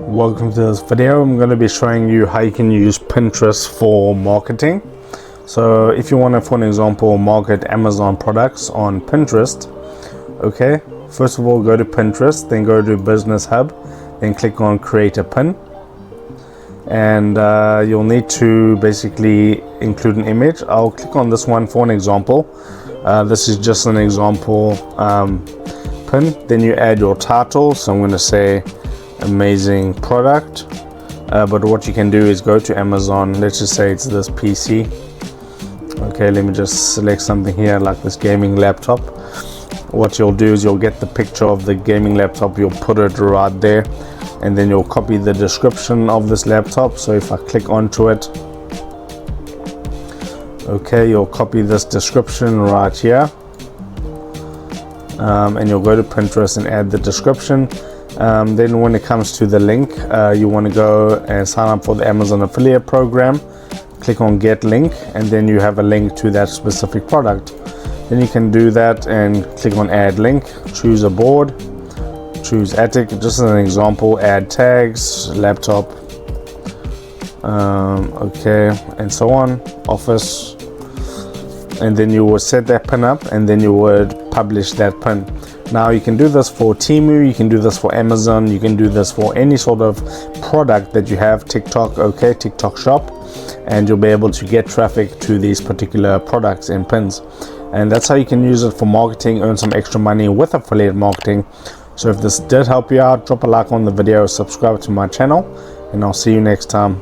Welcome to this video. I'm going to be showing you how you can use Pinterest for marketing. So if you want to, for an example, market Amazon products on Pinterest, okay, first of all go to Pinterest, then go to Business Hub, then click on create a pin, and you'll need to basically include an image. I'll click on this one for an example. This is just an example pin. Then you add your title, so I'm going to say amazing product, but what you can do is go to Amazon. Let's just say it's this PC. Okay, let me just select something here like this gaming laptop. What you'll do is you'll get the picture of the gaming laptop, you'll put it right there, and then you'll copy the description of this laptop. So if I click onto it, okay, you'll copy this description right here, and you'll go to Pinterest and add the description. Then when it comes to the link, you want to go and sign up for the Amazon affiliate program. Click on get link, and then you have a link to that specific product. Then you can do that and click on add link, choose a board, choose Attic, just as an example, add tags, laptop, okay, and so on, office, and then you would set that pin up, and then you would publish that pin. Now you can do this for Temu, you can do this for Amazon, you can do this for any sort of product that you have, TikTok, okay, TikTok shop, and you'll be able to get traffic to these particular products and pins. And that's how you can use it for marketing, earn some extra money with affiliate marketing. So if this did help you out, drop a like on the video, subscribe to my channel, and I'll see you next time.